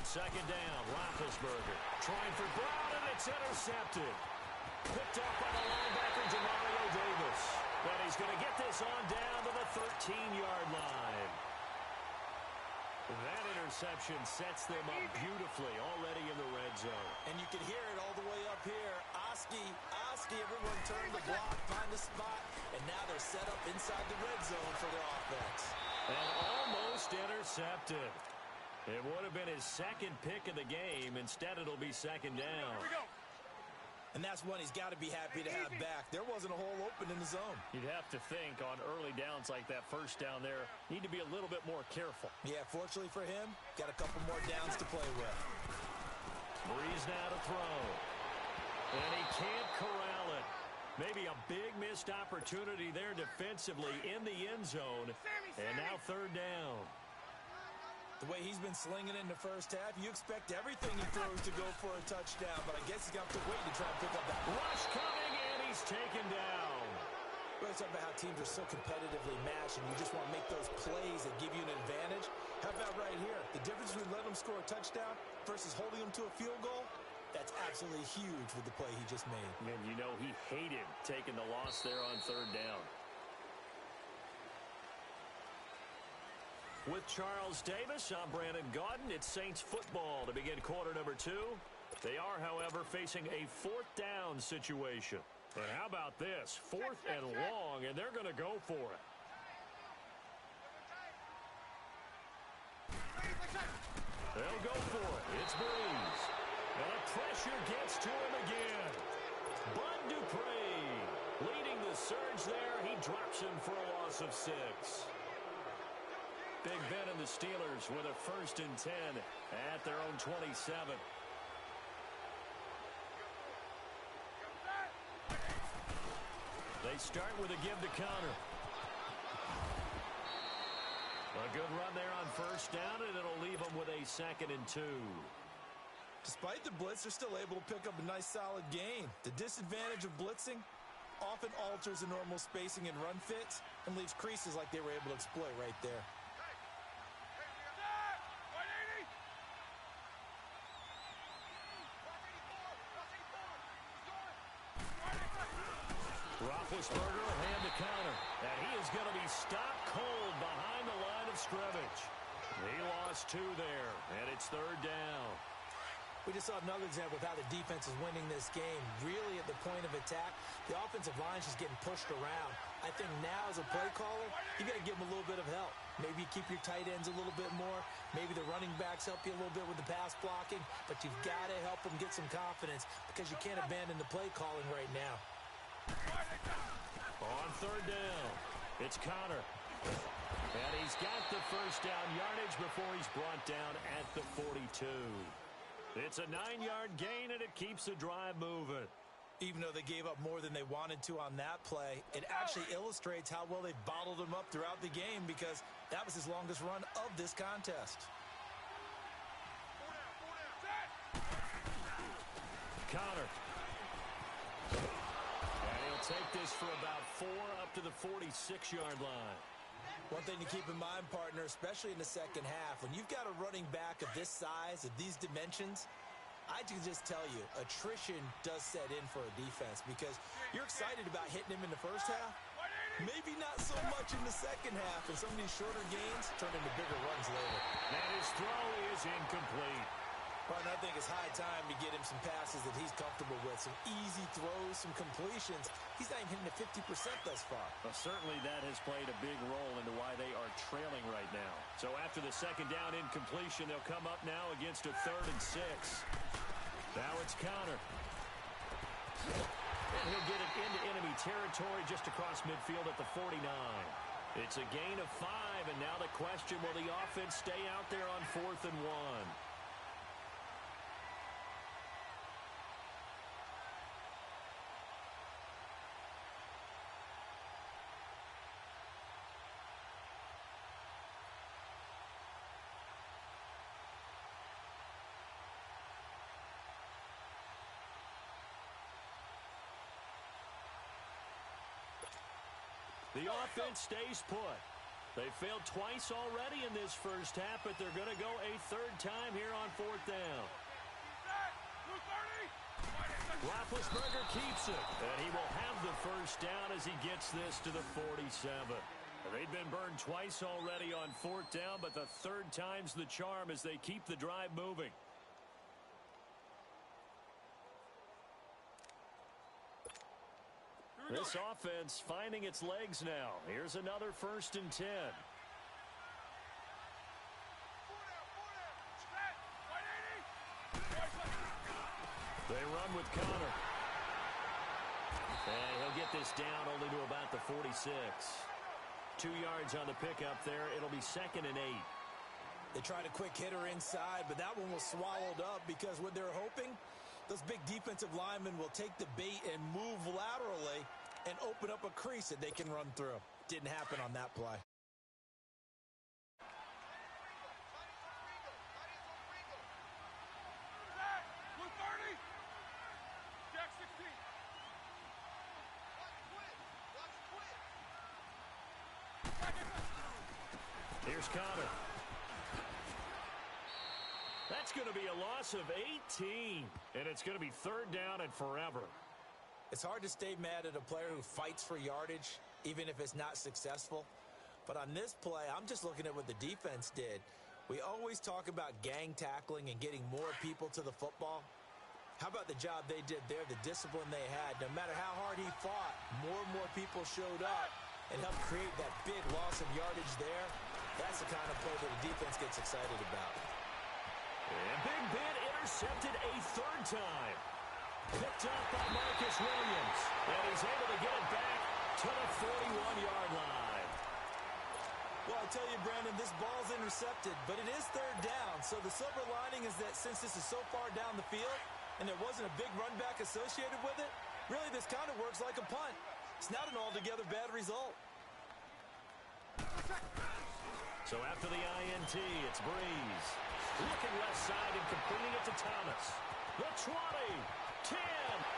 second down. Roethlisberger trying for Brown, and it's intercepted. Picked up by the linebacker, Demario Davis. And he's going to get this on down to the 13-yard line. That interception sets them up beautifully already in the red zone. And you can hear it all the way up here. Oski, everyone turned the block, find the spot, and now they're set up inside the red zone for their offense. And almost intercepted. It would have been his second pick of the game. Instead, it'll be second down. Here we go. And that's one he's got to be happy to have back. There wasn't a hole open in the zone. You'd have to think on early downs like that first down there, need to be a little bit more careful. Yeah, fortunately for him, got a couple more downs to play with. Breeze now to throw. And he can't corral it. Maybe a big missed opportunity there defensively in the end zone. And now third down. The way he's been slinging in the first half, you expect everything he throws to go for a touchdown, but I guess he's got to wait to try and pick up that. Rush coming, and he's taken down. We're talking about how teams are so competitively matched, and you just want to make those plays that give you an advantage. How about right here? The difference between letting them score a touchdown versus holding them to a field goal, that's absolutely huge with the play he just made. And you know he hated taking the loss there on third down. With Charles Davis, I'm Brandon Gaudin. It's Saints football to begin quarter number 2. They are, however, facing a fourth down situation. And how about this? Fourth and long, and they're going to go for it. They'll go for it. It's Breeze. And the pressure gets to him again. Bud Dupree leading the surge there. He drops him for a loss of 6. Big Ben and the Steelers with a 1st and 10 at their own 27. They start with a give to Connor. A good run there on first down, and it'll leave them with a 2nd and 2. Despite the blitz, they're still able to pick up a nice solid gain. The disadvantage of blitzing often alters the normal spacing and run fits and leaves creases like they were able to exploit right there. Roethlisberger will hand the counter, and he is going to be stopped cold behind the line of scrimmage. He lost 2 there, and it's third down. We just saw another example of how the defense is winning this game. Really at the point of attack, the offensive line is just getting pushed around. I think now as a play caller, you got to give them a little bit of help. Maybe keep your tight ends a little bit more. Maybe the running backs help you a little bit with the pass blocking. But you've got to help them get some confidence because you can't abandon the play calling right now. On third down, it's Connor. And he's got the first down yardage before he's brought down at the 42. It's a 9-yard gain, and it keeps the drive moving. Even though they gave up more than they wanted to on that play, it actually illustrates how well they've bottled him up throughout the game because that was his longest run of this contest. Connor. Take this for about 4 up to the 46-yard line. One thing to keep in mind, partner, especially in the second half, when you've got a running back of this size, of these dimensions, I can just tell you, attrition does set in for a defense because you're excited about hitting him in the first half. Maybe not so much in the second half, and some of these shorter gains turn into bigger runs later. And his throw is incomplete. But I think it's high time to get him some passes that he's comfortable with. Some easy throws, some completions. He's not even hitting the 50% thus far. Well, certainly that has played a big role into why they are trailing right now. So after the second down incompletion, they'll come up now against a 3rd and 6. Now it's Connor. And he'll get it into enemy territory just across midfield at the 49. It's a gain of 5, and now the question, will the offense stay out there on 4th and 1? The offense stays put. They failed twice already in this first half, but they're going to go a third time here on fourth down. Roethlisberger keeps it, and he will have the first down as he gets this to the 47. They've been burned twice already on fourth down, but the third time's the charm as they keep the drive moving. This offense finding its legs now. Here's another 1st and 10. They run with Connor. And he'll get this down only to about the 46. 2 yards on the pickup there. It'll be 2nd and 8. They tried a quick hitter inside, but that one was swallowed up because what they're hoping, those big defensive linemen will take the bait and move laterally and open up a crease that they can run through. Didn't happen on that play. Here's Connor. That's going to be a loss of 18, and it's going to be 3rd down and forever. It's hard to stay mad at a player who fights for yardage, even if it's not successful. But on this play, I'm just looking at what the defense did. We always talk about gang tackling and getting more people to the football. How about the job they did there, the discipline they had? No matter how hard he fought, more and more people showed up and helped create that big loss of yardage there. That's the kind of play that the defense gets excited about. And Big Ben intercepted a 3rd time. Picked up by Marcus Williams. And he's able to get it back to the 41-yard line. Well, I tell you, Brandon, this ball's intercepted, but it is 3rd down. So the silver lining is that since this is so far down the field and there wasn't a big run back associated with it, really this kind of works like a punt. It's not an altogether bad result. So after the INT, it's Breeze. Looking left side and completing it to Thomas. The 20, 10,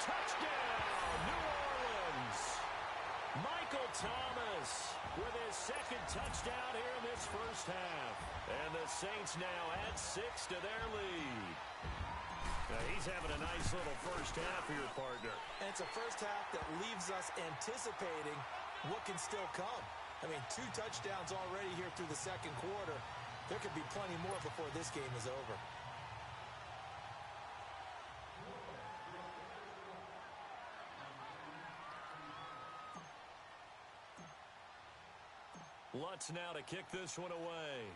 touchdown, New Orleans. Michael Thomas with his 2nd touchdown here in this first half. And the Saints now add 6 to their lead. Now he's having a nice little first half here, partner. And it's a first half that leaves us anticipating what can still come. I mean, 2 touchdowns already here through the 2nd quarter. There could be plenty more before this game is over. Lutz now to kick this one away.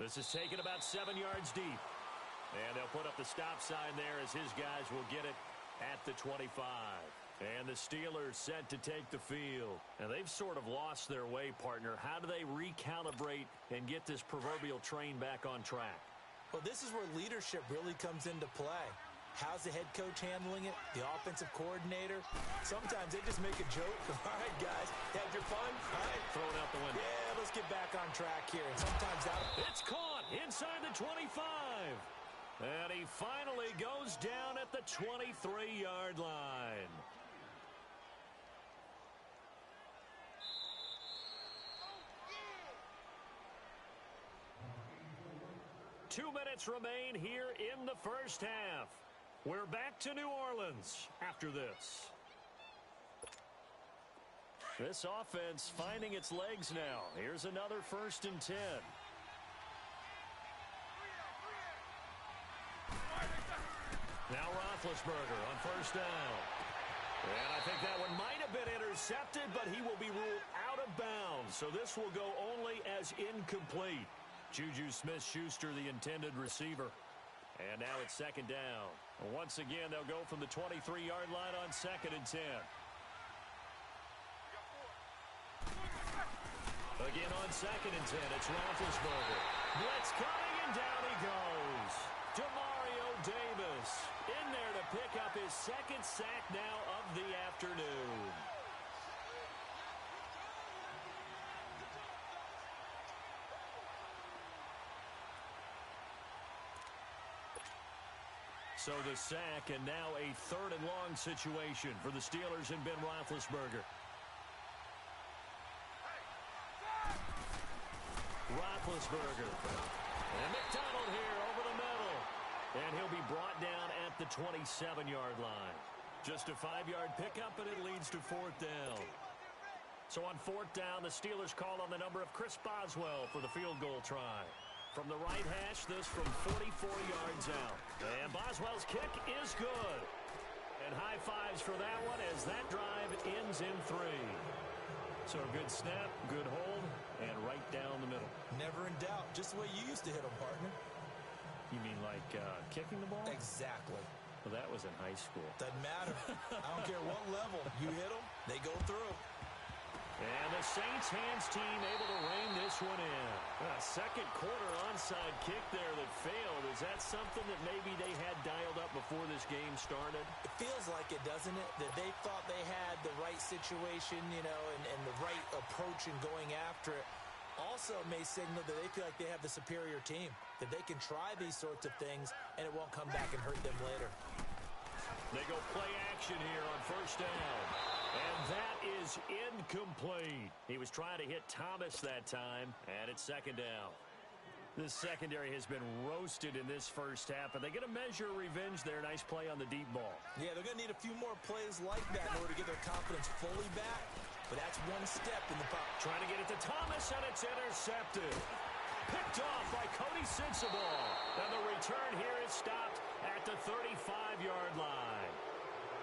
This is taken about 7 yards deep. And they'll put up the stop sign there as his guys will get it at the 25. And the Steelers set to take the field. And they've sort of lost their way, partner. How do they recalibrate and get this proverbial train back on track? Well, this is where leadership really comes into play. How's the head coach handling it? The offensive coordinator? Sometimes they just make a joke. All right, guys, had your fun? All right. Throwing out the window. Yeah, let's get back on track here. And sometimes that... It's caught inside the 25. And he finally goes down at the 23-yard line. 2 minutes remain here in the first half. We're back to New Orleans after this. This offense finding its legs now. Here's another 1st and 10. Now Roethlisberger on 1st down. And I think that one might have been intercepted, but he will be ruled out of bounds. So this will go only as incomplete. Juju Smith-Schuster, the intended receiver. And now it's 2nd down. Once again, they'll go from the 23-yard line on 2nd and 10. Again on 2nd and 10, it's Roethlisberger. Blitz coming, and down he goes. Demario Davis in there to pick up his 2nd sack now of the afternoon. So the sack, and now a 3rd and long situation for the Steelers and Ben Roethlisberger. Roethlisberger. And McDonald here over the middle. And he'll be brought down at the 27-yard line. Just a 5-yard pickup, and it leads to 4th down. So on 4th down, the Steelers call on the number of Chris Boswell for the field goal try. From the right hash, this from 44 yards out. And Boswell's kick is good. And high fives for that one as that drive ends in 3. So a good snap, good hold, and right down the middle. Never in doubt. Just the way you used to hit them, partner. You mean like kicking the ball? Exactly. Well, that was in high school. Doesn't matter. I don't care what level. You hit them, they go through. And the Saints hands team able to rein this one in. A second quarter onside kick there that failed. Is that something that maybe they had dialed up before this game started? It feels like it, doesn't it? That they thought they had the right situation, you know, and the right approach in going after it. Also may signal that they feel like they have the superior team, that they can try these sorts of things and it won't come back and hurt them later. They go play action here on 1st down. And that is incomplete. He was trying to hit Thomas that time, and it's 2nd down. This secondary has been roasted in this first half, and they're going to measure revenge there. Nice play on the deep ball. Yeah, they're going to need a few more plays like that in order to get their confidence fully back, but that's one step in the pop. Trying to get it to Thomas, and it's intercepted. Picked off by Cody Sensabaugh. And the return here is stopped at the 35-yard line.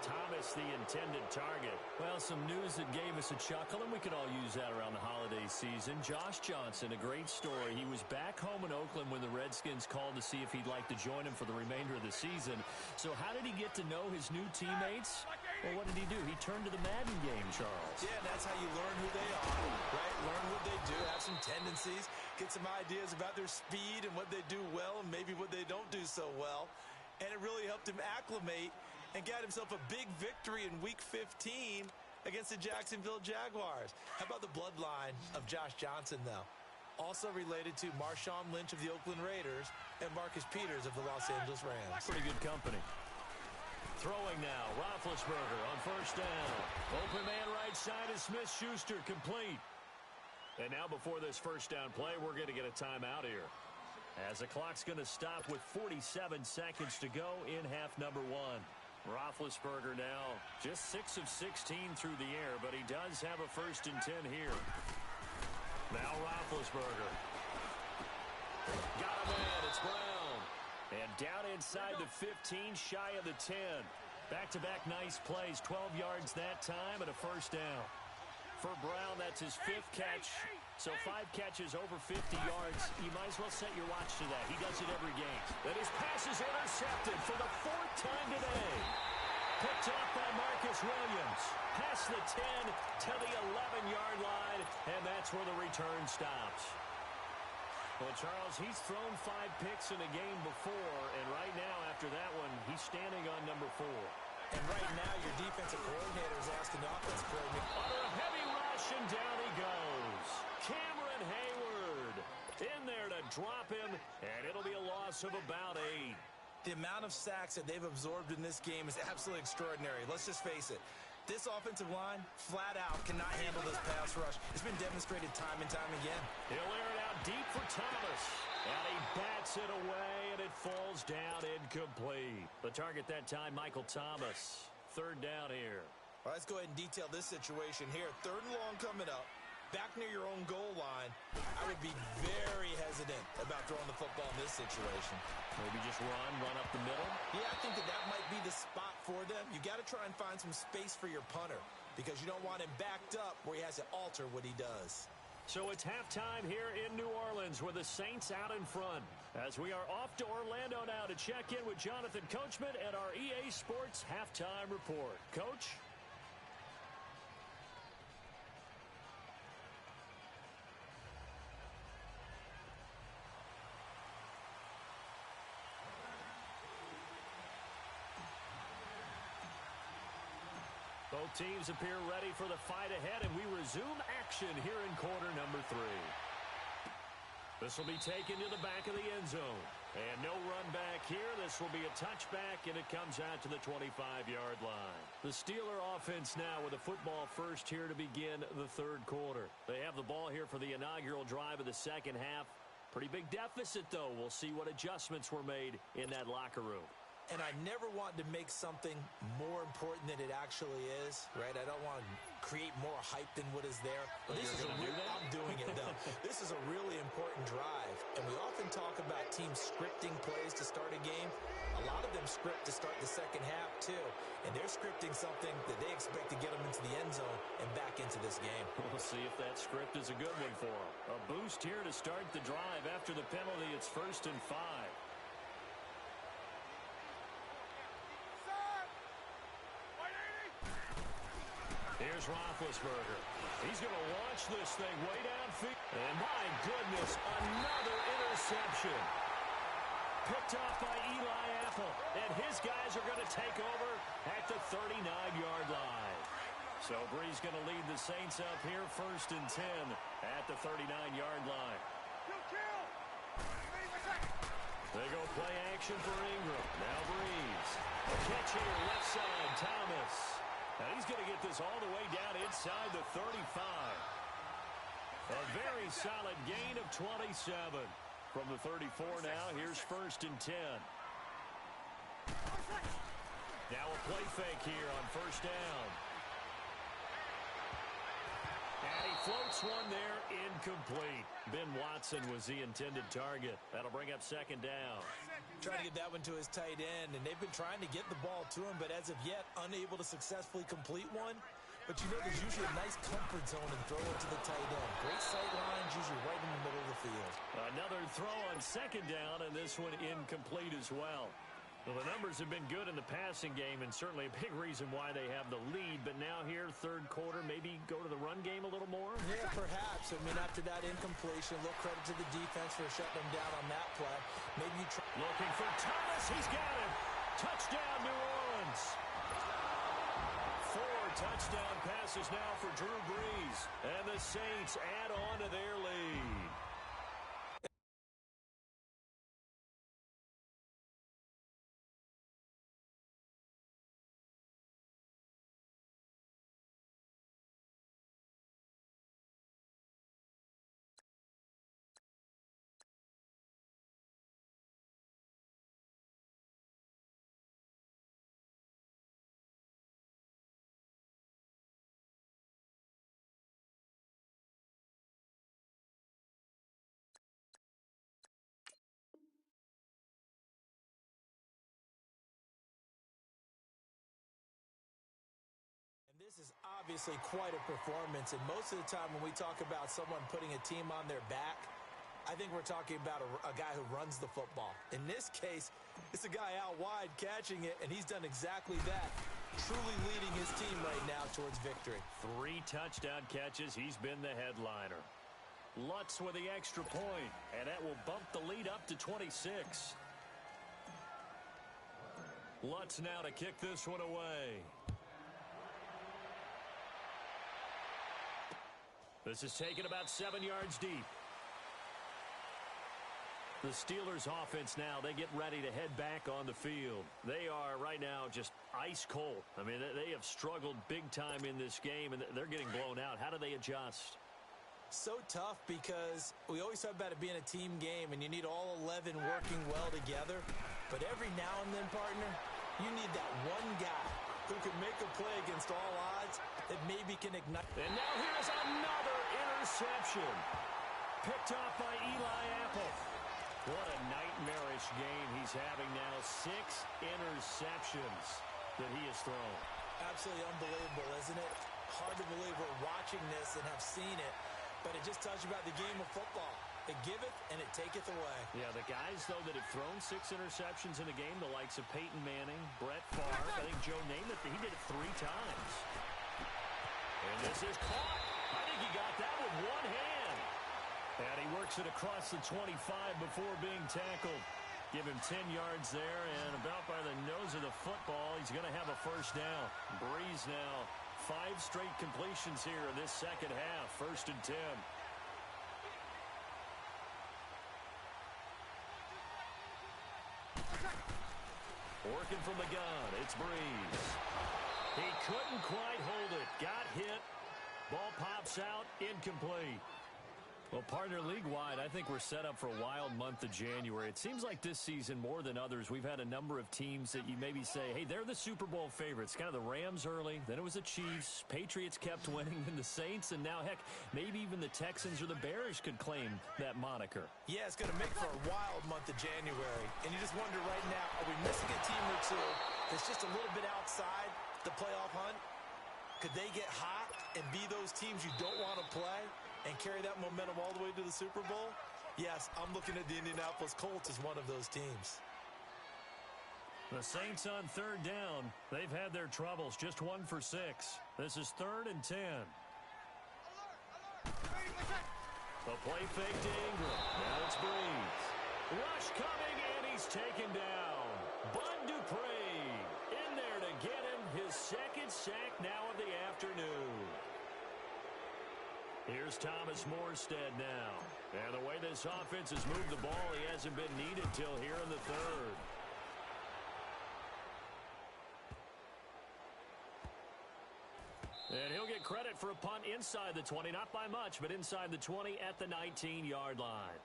Thomas, the intended target. Well, some news that gave us a chuckle, and we could all use that around the holiday season. Josh Johnson, a great story. He was back home in Oakland when the Redskins called to see if he'd like to join him for the remainder of the season. So how did he get to know his new teammates? Well, what did he do? He turned to the Madden game, Charles. Yeah, that's how you learn who they are, right? Learn what they do, have some tendencies, get some ideas about their speed and what they do well and maybe what they don't do so well. And it really helped him acclimate and got himself a big victory in Week 15 against the Jacksonville Jaguars. How about the bloodline of Josh Johnson, though? Also related to Marshawn Lynch of the Oakland Raiders and Marcus Peters of the Los Angeles Rams. Pretty good company. Throwing now, Roethlisberger on 1st down. Open man right side is Smith-Schuster, complete. And now before this 1st down play, we're going to get a timeout here, as the clock's going to stop with 47 seconds to go in half number 1. Roethlisberger now just 6 of 16 through the air, but he does have a 1st and 10 here. Now Roethlisberger. Got him in. It's Brown. And down inside the 15, shy of the 10. Back-to-back nice plays. 12 yards that time and a 1st down. For Brown, that's his 5th catch. So 5 catches over 50 yards. You might as well set your watch to that. He does it every game. And his pass is intercepted for the 4th time today. Picked off by Marcus Williams. Past the 10 to the 11-yard line, and that's where the return stops. Well, Charles, he's thrown 5 picks in a game before, and right now, after that one, he's standing on number 4. And right now, your defensive coordinator is asking the offensive coordinator. Under a heavy rush, and down he goes. Cameron Hayward in there to drop him, and it'll be a loss of about 8. The amount of sacks that they've absorbed in this game is absolutely extraordinary. Let's just face it. This offensive line, flat out, cannot handle this pass rush. It's been demonstrated time and time again. He'll air it out deep for Thomas. And he bats it away, and it falls down incomplete. The target that time, Michael Thomas. 3rd down here. All right, let's go ahead and detail this situation here. 3rd and long coming up. Back near your own goal line. I would be very hesitant about throwing the football in this situation. Maybe just run up the middle? Yeah, I think that might be the spot for them. You got to try and find some space for your punter because you don't want him backed up where he has to alter what he does. So it's halftime here in New Orleans with the Saints out in front. As we are off to Orlando now to check in with Jonathan Coachman and our EA Sports Halftime Report. Coach? Both teams appear ready for the fight ahead, and we resume action here in quarter number 3. This will be taken to the back of the end zone. And no run back here. This will be a touchback, and it comes out to the 25-yard line. The Steeler offense now with a football first here to begin the third quarter. They have the ball here for the inaugural drive of the second half. Pretty big deficit, though. We'll see what adjustments were made in that locker room. And I never want to make something more important than it actually is, right? I don't want to create more hype than what is there. But this is I'm doing it, though. This is a really important drive. And we often talk about teams scripting plays to start a game. A lot of them script to start the second half, too. And they're scripting something that they expect to get them into the end zone and back into this game. We'll see if that script is a good one for them. A boost here to start the drive. After the penalty, it's 1st and 5. Here's Roethlisberger. He's going to launch this thing way downfield. And my goodness, another interception. Picked off by Eli Apple. And his guys are going to take over at the 39-yard line. So Brees going to lead the Saints up here 1st and 10 at the 39-yard line. They go play action for Ingram. Now Brees. Catch here, left side, Thomas. And he's going to get this all the way down inside the 35. A very solid gain of 27. From the 34 now, here's 1st and 10. Now a play fake here on 1st down. And he floats one there, incomplete. Ben Watson was the intended target. That'll bring up 2nd down. Trying to get that one to his tight end, and they've been trying to get the ball to him, but as of yet, unable to successfully complete one. But you know there's usually a nice comfort zone and throw it to the tight end. Great sight lines, usually right in the middle of the field. Another throw on 2nd down, and this one incomplete as well. Well, the numbers have been good in the passing game, and certainly a big reason why they have the lead. But now here, third quarter, maybe go to the run game a little more? Yeah, perhaps. I mean, after that incompletion, a little credit to the defense for shutting them down on that play. Maybe you try. Looking for Thomas. He's got him. Touchdown, New Orleans. 4 touchdown passes now for Drew Brees. And the Saints add on to their lead. This is obviously quite a performance, and most of the time when we talk about someone putting a team on their back, I think we're talking about a guy who runs the football. In this case, it's a guy out wide catching it, and he's done exactly that, truly leading his team right now towards victory. 3 touchdown catches. He's been the headliner. Lutz with the extra point, and that will bump the lead up to 26. Lutz now to kick this one away. This is taken about 7 yards deep. The Steelers offense now, they get ready to head back on the field. They are right now just ice cold. I mean, they have struggled big time in this game, and they're getting blown out. How do they adjust? So tough because we always talk about it being a team game, and you need all 11 working well together. But every now and then, partner, you need that one guy who can make a play against all odds that maybe can ignite. And now here's another interception. Picked off by Eli Apple. What a nightmarish game he's having now. 6 interceptions that he has thrown. Absolutely unbelievable, isn't it? Hard to believe we're watching this and have seen it, but it just tells you about the game of football. It giveth and it taketh away. Yeah, the guys, though, that have thrown 6 interceptions in a game, the likes of Peyton Manning, Brett Favre, I think Joe named it, he did it 3 times. And this is caught. I think he got that with one hand. And he works it across the 25 before being tackled. Give him 10 yards there, and about by the nose of the football, he's going to have a first down. Brees now, 5 straight completions here in this second half. 1st and 10. Working from the gun, it's Breeze. He couldn't quite hold it. Got hit. Ball pops out, incomplete. Well, partner, league-wide, I think we're set up for a wild month of January. It seems like this season, more than others, we've had a number of teams that you maybe say, hey, they're the Super Bowl favorites. Kind of the Rams early, then it was the Chiefs. Patriots kept winning, then the Saints, and now, heck, maybe even the Texans or the Bears could claim that moniker. Yeah, it's going to make for a wild month of January. And you just wonder right now, are we missing a team or two that's just a little bit outside the playoff hunt? Could they get hot and be those teams you don't want to play and carry that momentum all the way to the Super Bowl? Yes, I'm looking at the Indianapolis Colts as one of those teams. The Saints on third down. They've had their troubles. Just 1 for 6. This is 3rd and 10. The play fake to Ingram. Now it's Breeze. Rush coming, and he's taken down. Bud Dupree in there to get him. His second sack now of the afternoon. Here's Thomas Morstead now. And the way this offense has moved the ball, he hasn't been needed till here in the 3rd. And he'll get credit for a punt inside the 20. Not by much, but inside the 20 at the 19-yard line.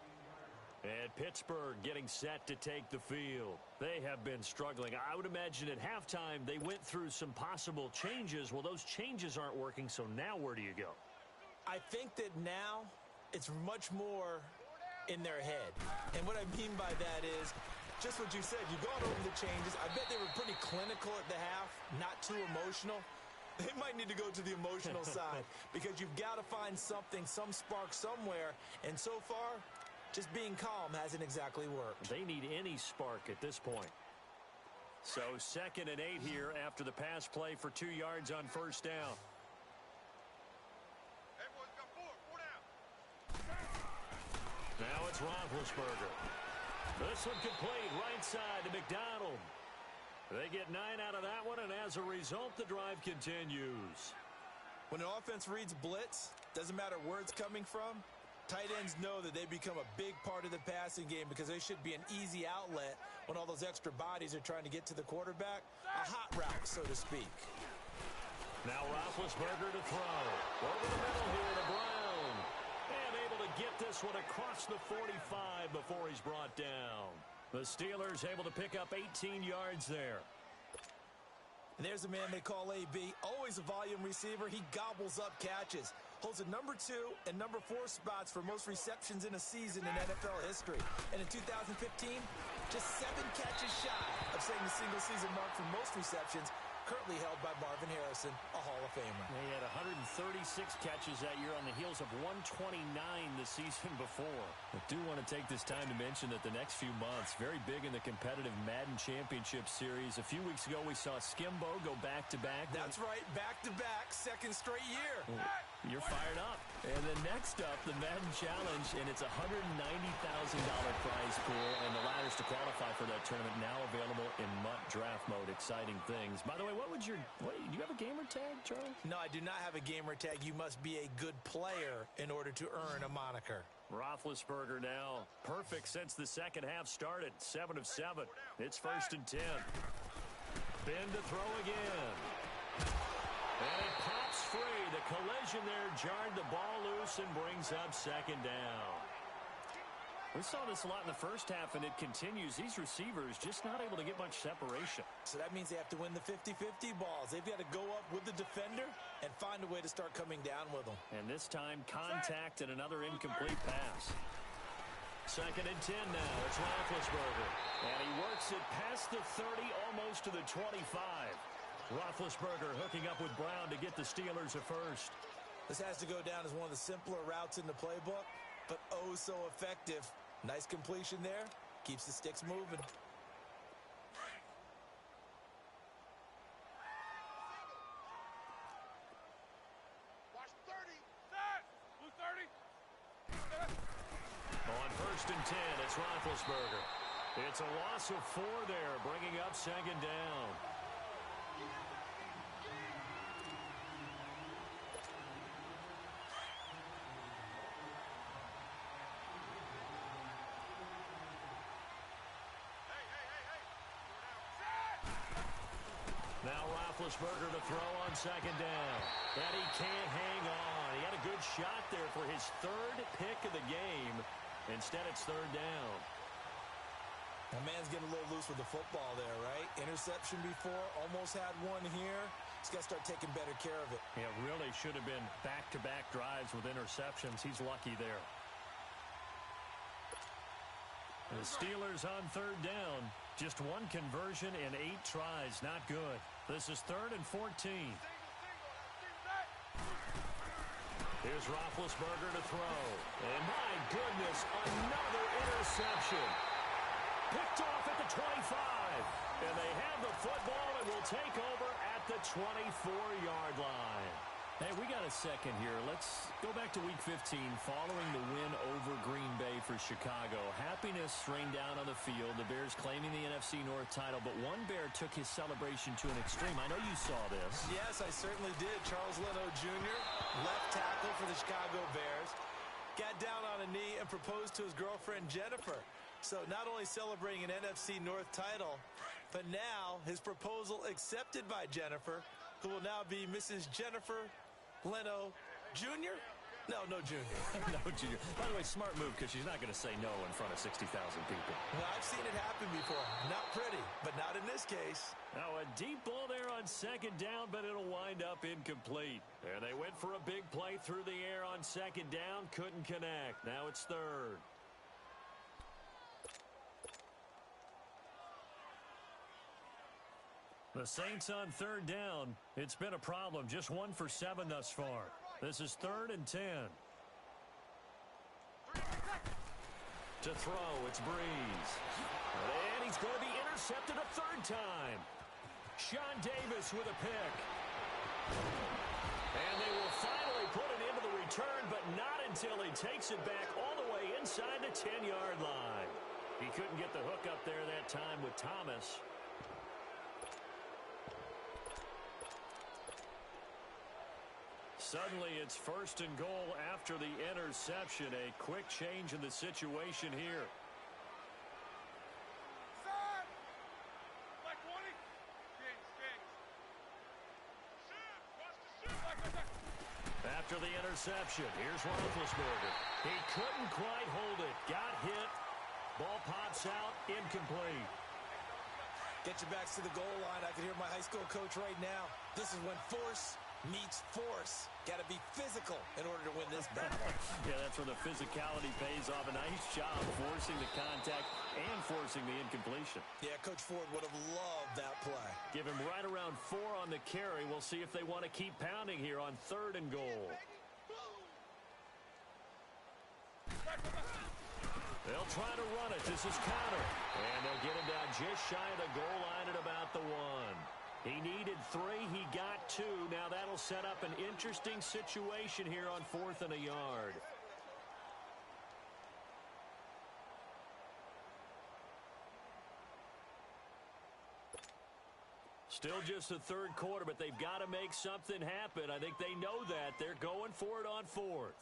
And Pittsburgh getting set to take the field. They have been struggling. I would imagine at halftime they went through some possible changes. Well, those changes aren't working, so now where do you go? I think that now it's much more in their head. And what I mean by that is just what you said. You've gone over the changes. I bet they were pretty clinical at the half, not too emotional. They might need to go to the emotional side because you've got to find something, some spark somewhere. And so far, just being calm hasn't exactly worked. They need any spark at this point. So 2nd and 8 here after the pass play for 2 yards on first down. Now it's Roethlisberger. This one complete right side to McDonald. They get 9 out of that one, and as a result, the drive continues. When an offense reads blitz, doesn't matter where it's coming from, tight ends know that they become a big part of the passing game because they should be an easy outlet when all those extra bodies are trying to get to the quarterback. A hot route, so to speak. Now Roethlisberger to throw. Over the middle here to Brown. And able to get this one across the 45 before he's brought down. The Steelers able to pick up 18 yards there. And there's a man they call AB. Always a volume receiver. He gobbles up catches. Holds a number 2 and number 4 spots for most receptions in a season in NFL history. And in 2015, just 7 catches shy of setting the single-season mark for most receptions, currently held by Marvin Harrison, a Hall of Famer. He had 136 catches that year on the heels of 129 the season before. I do want to take this time to mention that the next few months, very big in the competitive Madden Championship Series. A few weeks ago, we saw Skimbo go back-to-back. That's right, back-to-back, 2nd straight year. You're fired up. And then next up, the Madden Challenge, and it's a $190,000 prize pool, and the ladders to qualify for that tournament now available in MUT draft mode. Exciting things. By the way, do you have a gamer tag, Charlie? No, I do not have a gamer tag. You must be a good player in order to earn a moniker. Roethlisberger now perfect since the second half started. 7 of 7. It's 1st and 10. Ben to throw again. And it pops free. The collision there jarred the ball loose and brings up 2nd down. We saw this a lot in the first half, and it continues. These receivers just not able to get much separation. So that means they have to win the 50-50 balls. They've got to go up with the defender and find a way to start coming down with them. And this time, contact and another incomplete pass. 2nd and 10 now. It's Roethlisberger. And he works it past the 30, almost to the 25. Roethlisberger hooking up with Brown to get the Steelers a first. This has to go down as one of the simpler routes in the playbook, but oh so effective. Nice completion there. Keeps the sticks moving. Watch 30. Blue 30. On 1st and 10, it's Roethlisberger. It's a loss of 4 there, bringing up 2nd down. Now Roethlisberger to throw on second down. And he can't hang on. He had a good shot there for his third pick of the game. Instead, it's third down. The man's getting a little loose with the football there, right? Interception before, almost had one here. He's got to start taking better care of it. Yeah, really should have been back-to-back drives with interceptions. He's lucky there. The Steelers on third down. Just one conversion in 8 tries. Not good. This is 3rd and 14. Here's Roethlisberger to throw. And my goodness, another interception. Picked off at the 25. And they have the football and will take over at the 24-yard line. Hey, we got a second here. Let's go back to Week 15 following the win over Green Bay for Chicago. Happiness rained down on the field. The Bears claiming the NFC North title, but one Bear took his celebration to an extreme. I know you saw this. Yes, I certainly did. Charles Leno Jr., left tackle for the Chicago Bears, got down on a knee and proposed to his girlfriend Jennifer. So not only celebrating an NFC North title, but now his proposal accepted by Jennifer, who will now be Mrs. Jennifer Leno Jr.? No Junior. No Junior. By the way, smart move because she's not going to say no in front of 60,000 people. Well, I've seen it happen before. Not pretty, but not in this case. Now a deep ball there on second down, but it'll wind up incomplete. And they went for a big play through the air on second down. Couldn't connect. Now it's 3rd. The Saints on 3rd down. It's been a problem. Just 1 for 7 thus far. This is 3rd and 10. To throw, it's Breeze. And he's going to be intercepted a 3rd time. Sean Davis with a pick. And they will finally put it into the return, but not until he takes it back all the way inside the 10-yard line. He couldn't get the hook up there that time with Thomas. Suddenly, it's 1st and goal after the interception. A quick change in the situation here. Side. Like 20. Kings. Shoot. Watch the shoot. Like. After the interception, here's Roethlisberger. He couldn't quite hold it. Got hit. Ball pops out. Incomplete. Get your backs to the goal line. I can hear my high school coach right now. This is when force meets force. Got to be physical in order to win this battle. Yeah, that's where the physicality pays off. A nice job forcing the contact and forcing the incompletion. Yeah, Coach Ford would have loved that play. Give him right around 4 on the carry. We'll see if they want to keep pounding here on 3rd and goal. They'll try to run it. This is counter. And they'll get him down just shy of the goal line at about the 1. He needed 3. He got 2. Now that'll set up an interesting situation here on 4th and a yard. Still just the 3rd quarter, but they've got to make something happen. I think they know that. They're going for it on 4th.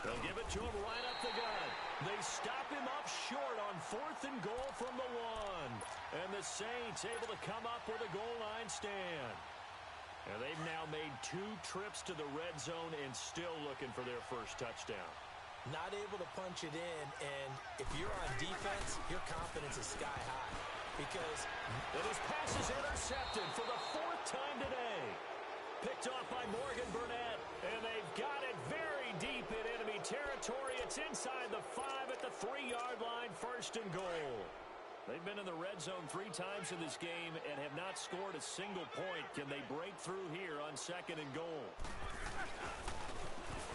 They'll give it to him right up the gut. They stop him up short on 4th and goal from the 1. And the Saints able to come up with a goal line stand. And they've now made 2 trips to the red zone and still looking for their first touchdown. Not able to punch it in, and if you're on defense, your confidence is sky high. Because his pass is intercepted for the 4th time today. Picked off by Morgan Burnett, and they've got it very deep in enemy territory. It's inside the 5 at the 3-yard line, 1st and goal. They've been in the red zone 3 times in this game and have not scored a single point. Can they break through here on 2nd and goal?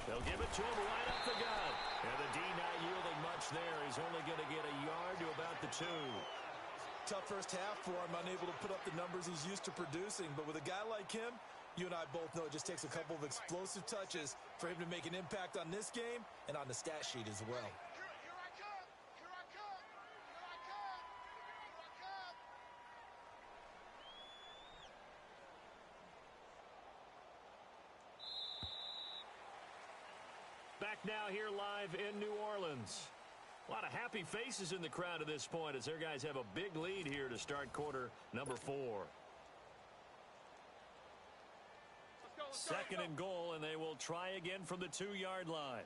They'll give it to him right up the gut. And the D not yielding much there. He's only going to get a yard to about the 2. Tough first half for him, unable to put up the numbers he's used to producing. But with a guy like him, you and I both know it just takes a couple of explosive touches for him to make an impact on this game and on the stat sheet as well. Here I come. Here I come. Here I come. Here I come. Back now here live in New Orleans. A lot of happy faces in the crowd at this point as their guys have a big lead here to start quarter number 4. Second and goal, and they will try again from the 2-yard line.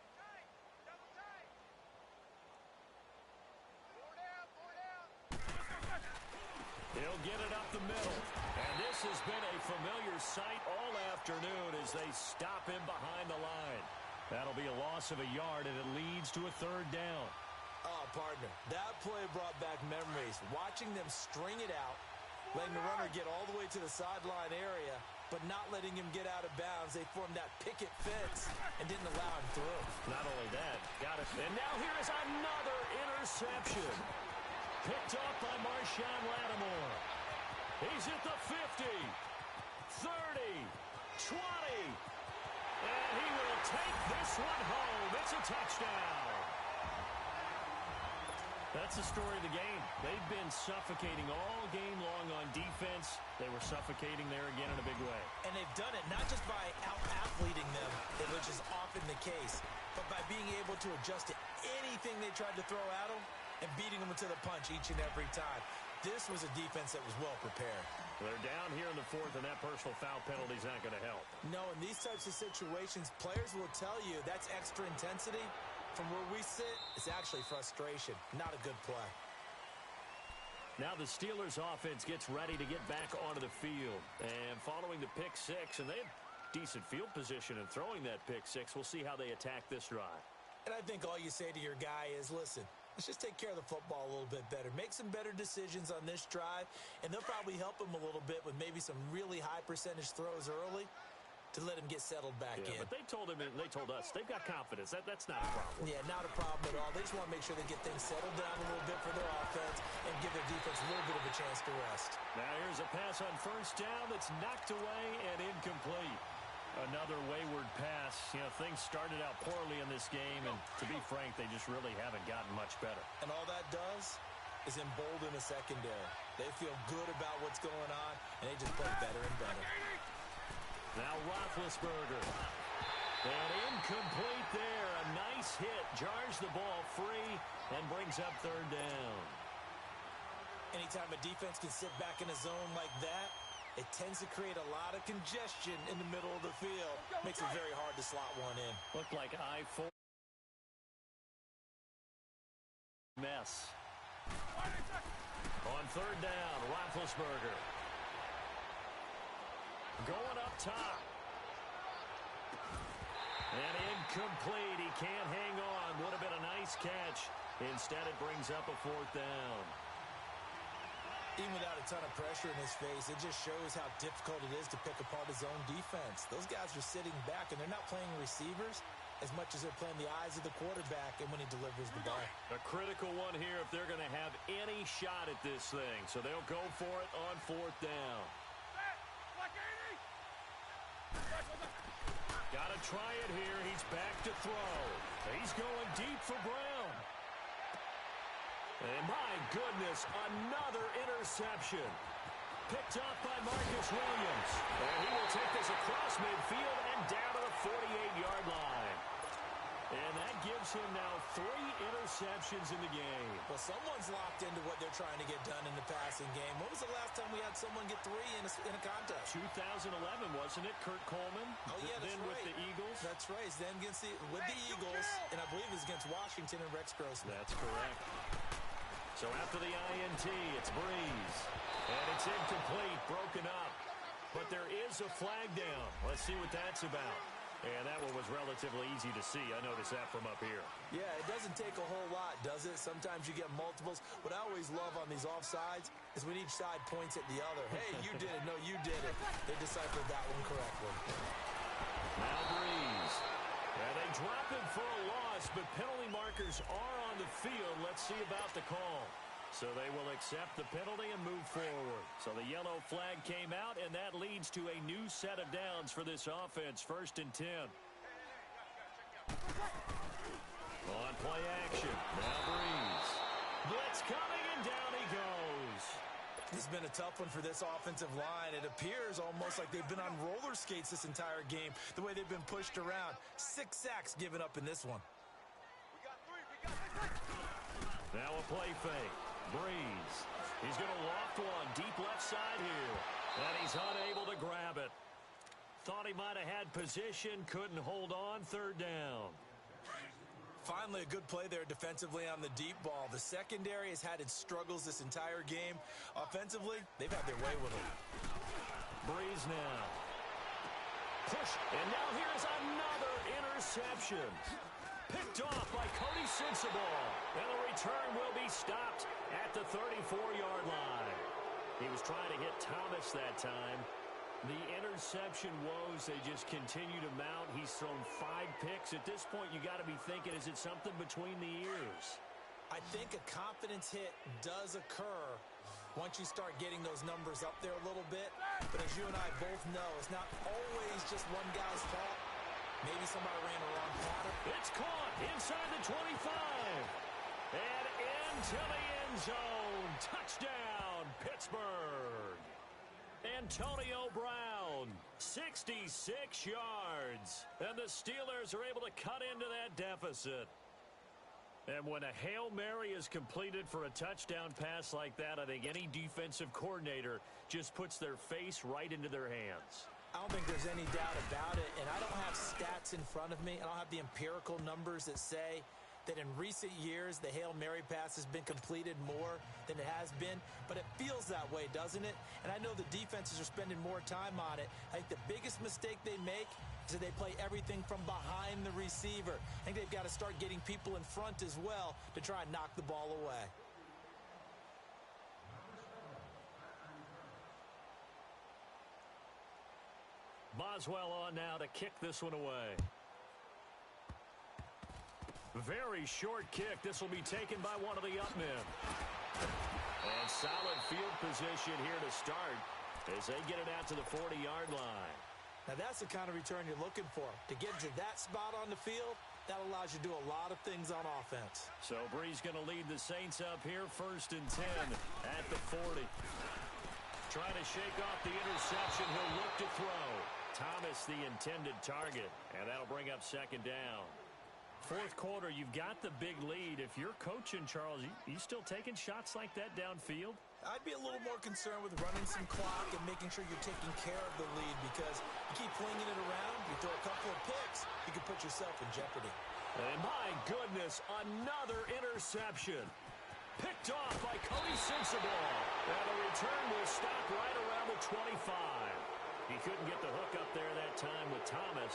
He'll get it up the middle. And this has been a familiar sight all afternoon as they stop him behind the line. That'll be a loss of a yard, and it leads to a 3rd down. Oh, partner, that play brought back memories. Watching them string it out, letting the runner get all the way to the sideline area, but not letting him get out of bounds. They formed that picket fence and didn't allow him through. Not only that, got it. And now here is another interception. Picked off by Marshawn Lattimore. He's at the 50, 30, 20. And he will take this one home. It's a touchdown. That's the story of the game. They've been suffocating all game long on defense. They were suffocating there again in a big way. And they've done it not just by out-athleting them, which is often the case, but by being able to adjust to anything they tried to throw at them and beating them to the punch each and every time. This was a defense that was well prepared. They're down here in the 4th, and that personal foul penalty is not going to help. No, in these types of situations, players will tell you that's extra intensity. From where we sit, it's actually frustration, not a good play. Now the Steelers offense gets ready to get back onto the field. And following the pick 6, and they have decent field position in throwing that pick 6. We'll see how they attack this drive. And I think all you say to your guy is, listen, let's just take care of the football a little bit better. Make some better decisions on this drive, and they'll probably help him a little bit with maybe some really high percentage throws early to let him get settled back in. But they told him, and they told us, they've got confidence. That's not a problem. Yeah, not a problem at all. They just want to make sure they get things settled down a little bit for their offense and give their defense a little bit of a chance to rest. Now here's a pass on 1st down that's knocked away and incomplete. Another wayward pass. You know, things started out poorly in this game, and to be frank, they just really haven't gotten much better. And all that does is embolden the secondary. They feel good about what's going on, and they just play better and better. Now Roethlisberger. And incomplete there. A nice hit. Jars the ball free and brings up 3rd down. Anytime a defense can sit back in a zone like that, it tends to create a lot of congestion in the middle of the field. Makes it very hard to slot one in. Looked like I-4 mess. On 3rd down, Roethlisberger. Going up top. And incomplete. He can't hang on. Would have been a nice catch. Instead, it brings up a 4th down. Even without a ton of pressure in his face, it just shows how difficult it is to pick apart his own defense. Those guys are sitting back, and they're not playing receivers as much as they're playing the eyes of the quarterback and when he delivers the ball. A critical one here if they're going to have any shot at this thing. So they'll go for it on 4th down. Got to try it here. He's back to throw. He's going deep for Brown. And my goodness, another interception. Picked off by Marcus Williams. And he will take this across midfield and down to the 48-yard line. And that gives him now 3 interceptions in the game. Well, someone's locked into what they're trying to get done in the passing game. When was the last time we had someone get 3 in a contest? 2011, wasn't it? Kurt Coleman? Oh, yeah, that's then right. with the Eagles? That's right. He's then with the Eagles, and I believe it was against Washington and Rex Grossman. That's correct. So after the INT, it's Breeze. And it's incomplete, broken up. But there is a flag down. Let's see what that's about. And that one was relatively easy to see. I noticed that from up here. Yeah, it doesn't take a whole lot, does it? Sometimes you get multiples. What I always love on these offsides is when each side points at the other. Hey, you did it. No, you did it. They deciphered that one correctly. Now Breeze. And they drop him for a loss, but penalty markers are on the field. Let's see about the call. So they will accept the penalty and move forward. So the yellow flag came out, and that leads to a new set of downs for this offense. 1st and 10. On play action. Now Breeze. Blitz coming, and down he goes. It's been a tough one for this offensive line. It appears almost like they've been on roller skates this entire game, the way they've been pushed around. 6 sacks given up in this one. Now a play fake. Breeze. He's going to loft one deep left side here. And he's unable to grab it. Thought he might have had position. Couldn't hold on. Third down. Finally, a good play there defensively on the deep ball. The secondary has had its struggles this entire game. Offensively, they've had their way with it. Breeze now. Push. And now here's another interception. Picked off by Cody Sensabaugh. And the return will be stopped at the 34-yard line. He was trying to hit Thomas that time. The interception woes, they just continue to mount. He's thrown 5 picks. At this point, you got to be thinking, is it something between the ears? I think a confidence hit does occur once you start getting those numbers up there a little bit. But as you and I both know, it's not always just one guy's fault. Maybe somebody ran the wrong pattern. It's caught inside the 25. And into the end zone. Touchdown, Pittsburgh. Antonio Brown, 66 yards. And the Steelers are able to cut into that deficit. And when a Hail Mary is completed for a touchdown pass like that, I think any defensive coordinator just puts their face right into their hands. I don't think there's any doubt about it, and I don't have stats in front of me. I don't have the empirical numbers that say that in recent years the Hail Mary pass has been completed more than it has been, but it feels that way, doesn't it? And I know the defenses are spending more time on it. I think the biggest mistake they make is that they play everything from behind the receiver. I think they've got to start getting people in front as well to try and knock the ball away. Boswell on now to kick this one away. Very short kick. This will be taken by one of the up men. And solid field position here to start as they get it out to the 40-yard line. Now that's the kind of return you're looking for. To get to that spot on the field, that allows you to do a lot of things on offense. So Breeze going to lead the Saints up here, 1st and 10 at the 40. Trying to shake off the interception. He'll look to throw. Thomas the intended target, and that'll bring up 2nd down. 4th quarter, you've got the big lead. If you're coaching, Charles, you still taking shots like that downfield? I'd be a little more concerned with running some clock and making sure you're taking care of the lead, because you keep flinging it around, you throw a couple of picks, you can put yourself in jeopardy. And my goodness, another interception. Picked off by Cody Sensabaugh. And the return will stop right around the 25. He couldn't get the hook up there that time with Thomas.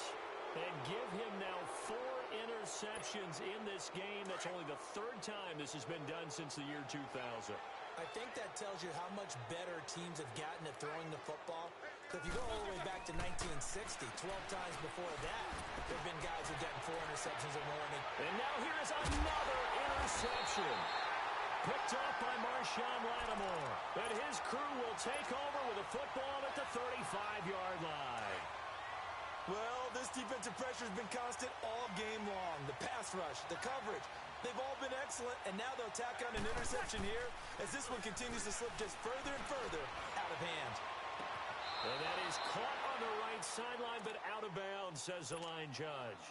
And give him now 4 interceptions in this game. That's only the 3rd time this has been done since the year 2000. I think that tells you how much better teams have gotten at throwing the football. So if you go all the way back to 1960, 12 times before that, there have been guys who've gotten 4 interceptions in warning. And now here is another interception. Picked off by Marshawn Lattimore. And his crew will take over with a football at the 35-yard line. Well, this defensive pressure has been constant all game long. The pass rush, the coverage, they've all been excellent, and now they'll tack on an interception here as this one continues to slip just further and further out of hand. And that is caught on the right sideline, but out of bounds, says the line judge.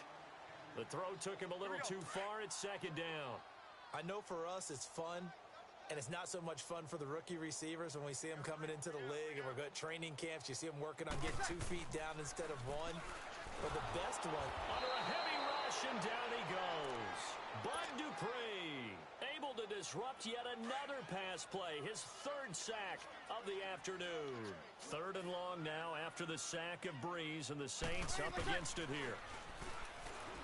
The throw took him a little too far. It's 2nd down. I know for us it's fun, and it's not so much fun for the rookie receivers when we see them coming into the league and we're going to training camps. You see them working on getting 2 feet down instead of 1. But the best one, under a heavy rush, and down he goes. Bud Dupree able to disrupt yet another pass play. His 3rd sack of the afternoon. 3rd and long now after the sack of Breeze, and the Saints up against it here.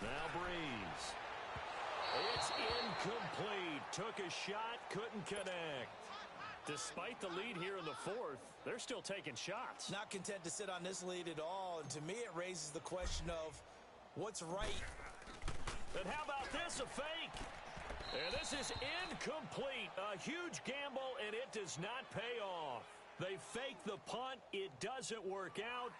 Now Breeze. It's incomplete. Took a shot, couldn't connect. Despite the lead here in the 4th, they're still taking shots. Not content to sit on this lead at all, and to me it raises the question of what's right. And how about this, a fake? And this is incomplete. A huge gamble, and it does not pay off. They fake the punt. It doesn't work out.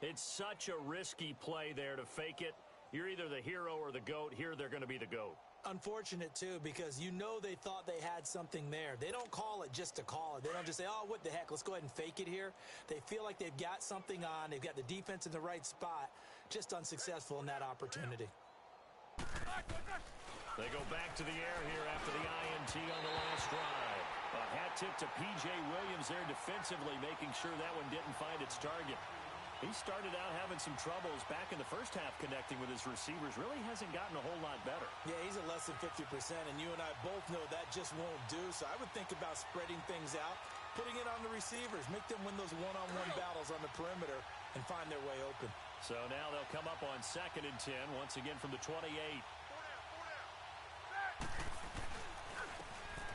It's such a risky play there to fake it. You're either the hero or the GOAT. Here they're going to be the GOAT. Unfortunate, too, because you know they thought they had something there. They don't call it just to call it. They don't just say, oh, what the heck, let's go ahead and fake it here. They feel like they've got something on. They've got the defense in the right spot. Just unsuccessful in that opportunity. They go back to the air here after the INT on the last drive. A hat tip to P.J. Williams there defensively, making sure that one didn't find its target. He started out having some troubles back in the first half connecting with his receivers. Really hasn't gotten a whole lot better. Yeah, he's at less than 50%, and you and I both know that just won't do. So I would think about spreading things out, putting it on the receivers, make them win those one-on-one battles on the perimeter and find their way open. So now they'll come up on 2nd and 10, once again from the 28.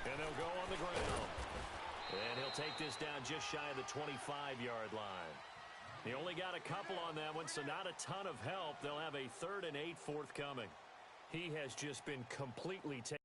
And they'll go on the ground. And he'll take this down just shy of the 25-yard line. He only got a couple on that one, so not a ton of help. They'll have a 3rd and 8 forthcoming. He has just been completely taken.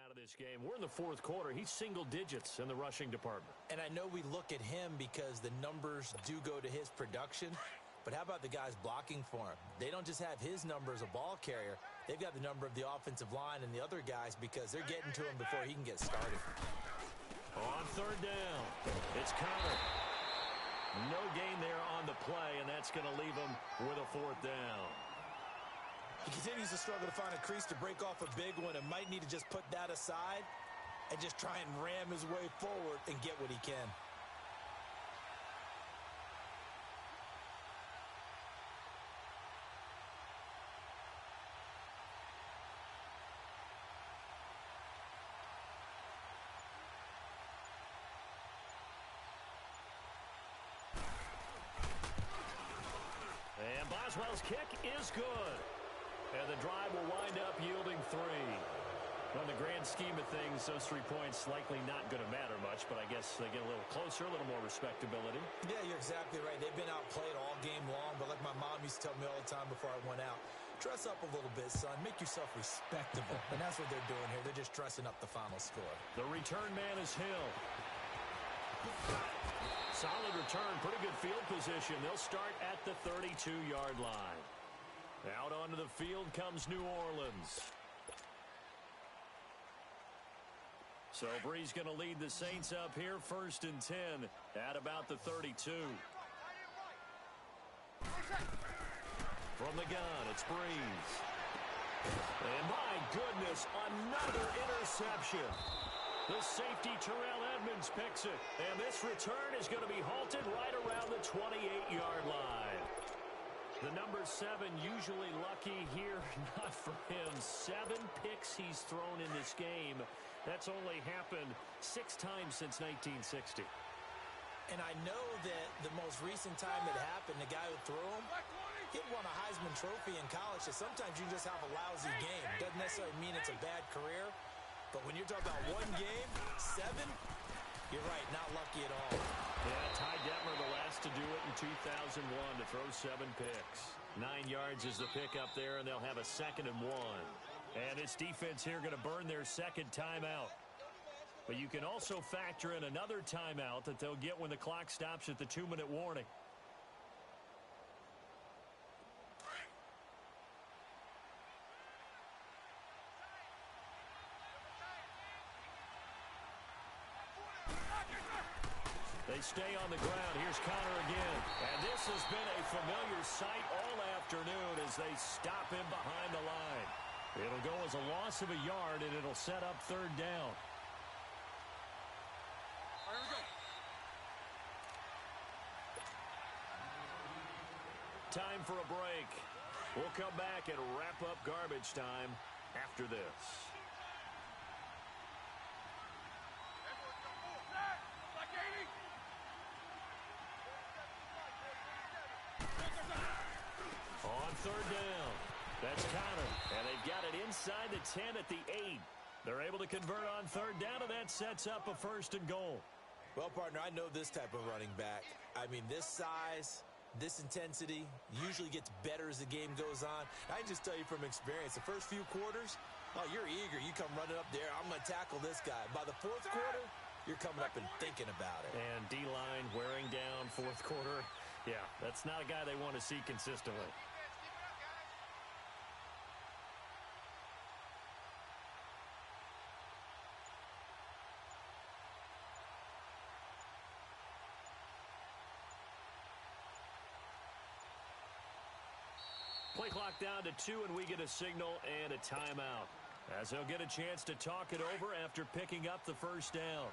Out of this game. We're in the 4th quarter. He's single digits in the rushing department. And I know we look at him because the numbers do go to his production, but how about the guys blocking for him? They don't just have his number as a ball carrier. They've got the number of the offensive line and the other guys because they're getting to him before he can get started. On 3rd down, it's Connor. No gain there on the play, and that's going to leave him with a 4th down. He continues to struggle to find a crease to break off a big one and might need to just put that aside and just try and ram his way forward and get what he can. And Boswell's kick is good. And the drive will wind up yielding 3. On the grand scheme of things, those 3 points likely not going to matter much, but I guess they get a little closer, a little more respectability. Yeah, you're exactly right. They've been outplayed all game long, but like my mom used to tell me all the time before I went out, dress up a little bit, son. Make yourself respectable. And that's what they're doing here. They're just dressing up the final score. The return man is Hill. Solid return, pretty good field position. They'll start at the 32-yard line. Out onto the field comes New Orleans. So Bree's going to lead the Saints up here, 1st and 10 at about the 32. From the gun, it's Breeze. And my goodness, another interception. The safety, Terrell Edmonds, picks it. And this return is going to be halted right around the 28-yard line. The number 7 usually lucky here, not for him. 7 picks he's thrown in this game. That's only happened 6 times since 1960. And I know that the most recent time it happened, the guy who threw him, he won a Heisman Trophy in college. So sometimes you just have a lousy game. Doesn't necessarily mean it's a bad career. But when you're talking about 1 game, 7, you're right, not lucky at all. Yeah, Ty Detmer, the last to do it in 2001 to throw 7 picks. 9 yards is the pick up there, and they'll have a 2nd and 1. And this defense here going to burn their 2nd timeout. But you can also factor in another timeout that they'll get when the clock stops at the 2-minute warning. They stay on the ground. Here's Connor again. And this has been a familiar sight all afternoon as they stop him behind the line. It'll go as a loss of a yard, and it'll set up 3rd down. Time for a break. We'll come back and wrap up garbage time after this. on third down. That's countered, and they've got it inside the 10 at the 8. They're able to convert on third down, and that sets up a 1st and goal. Well, partner, I know this type of running back. I mean, this size, this intensity usually gets better as the game goes on. I can just tell you from experience, the first few quarters, oh, you're eager. You come running up there, I'm going to tackle this guy. By the 4th quarter, you're coming up and thinking about it. And D-line wearing down 4th quarter. Yeah, that's not a guy they want to see consistently. Play clock down to 2, and we get a signal and a timeout, as he'll get a chance to talk it over after picking up the 1st down.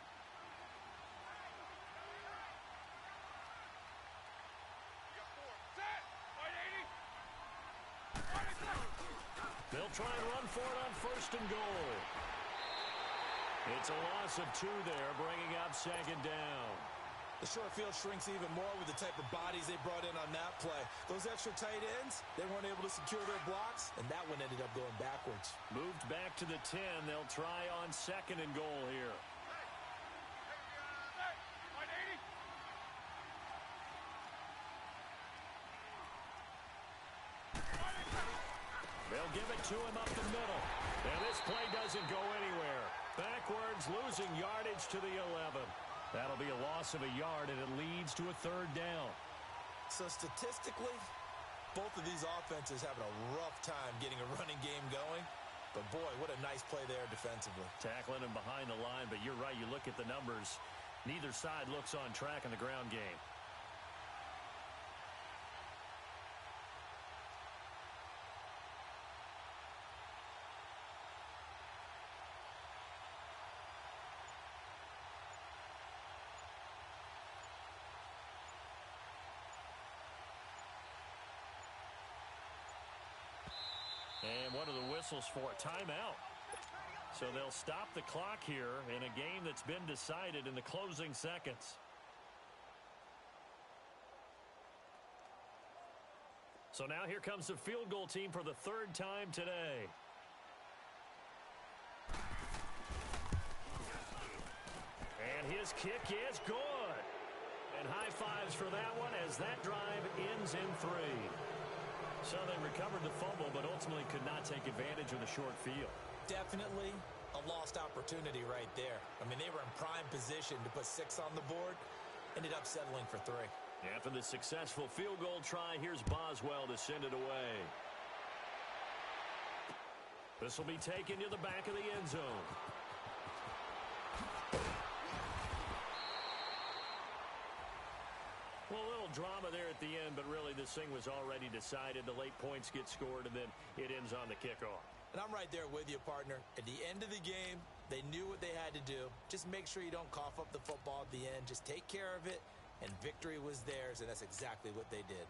They'll try and run for it on 1st and goal. It's a loss of 2 there, bringing up 2nd down. The short field shrinks even more with the type of bodies they brought in on that play. Those extra tight ends, they weren't able to secure their blocks, and that one ended up going backwards. Moved back to the 10. They'll try on 2nd and goal here. They'll give it to him up the middle. And this play doesn't go anywhere. Backwards, losing yardage to the 11. That'll be a loss of a yard, and it leads to a 3rd down. So statistically, both of these offenses having a rough time getting a running game going. But, boy, what a nice play there defensively. Tackling him behind the line, but you're right. You look at the numbers. Neither side looks on track in the ground game. And what are the whistles for? Timeout. So they'll stop the clock here in a game that's been decided in the closing seconds. So now here comes the field goal team for the 3rd time today. And his kick is good. And high fives for that one as that drive ends in 3. So they recovered the fumble, but ultimately could not take advantage of the short field. Definitely a lost opportunity right there. I mean, they were in prime position to put 6 on the board. Ended up settling for 3. After the successful field goal try, here's Boswell to send it away. This will be taken to the back of the end zone. Well, a little drama there at the end, but really this thing was already decided. The late points get scored, and then it ends on the kickoff. And I'm right there with you, partner. At the end of the game, they knew what they had to do. Just make sure you don't cough up the football at the end. Just take care of it, and victory was theirs, and that's exactly what they did.